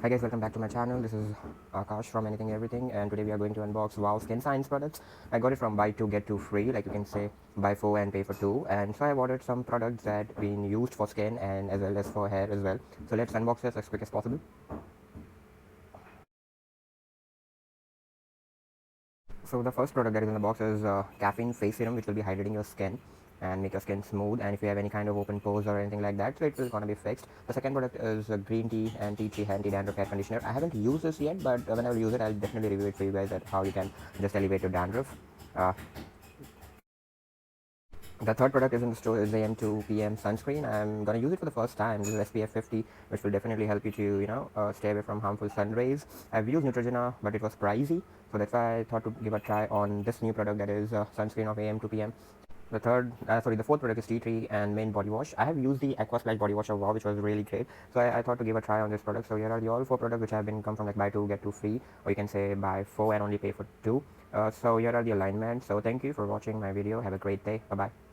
Hi guys, welcome back to my channel. This is Akash from Anything Everything, and today we are going to unbox Wow Skin Science products. I got it from buy two get two free, like you can say buy four and pay for two. And so I ordered some products that been used for skin and as well as for hair as well. So let's unbox this as quick as possible. So the first product that is in the box is caffeine face serum, which will be hydrating your skin and make your skin smooth. And if you have any kind of open pores or anything like that, so it will gonna be fixed. The second product is green tea and tea tree anti-dandruff hair conditioner. I haven't used this yet, but when I will use it, I'll definitely review it for you guys at how you can just elevate your dandruff. Uh, the third product is in the store is AM to PM sunscreen. I'm gonna use it for the first time. This is SPF 50, which will definitely help you to stay away from harmful sun rays. I've used Neutrogena, but it was pricey, so that's why I thought to give a try on this new product that is sunscreen of AM to PM. The fourth product is tea tree and main body wash. I have used the Aqua Splash body wash of Wow, which was really great. So I thought to give a try on this product. So here are the all four products which have been come from like buy two get two free, or you can say buy four and only pay for two. So here are the alignments. So thank you for watching my video. Have a great day. Bye bye.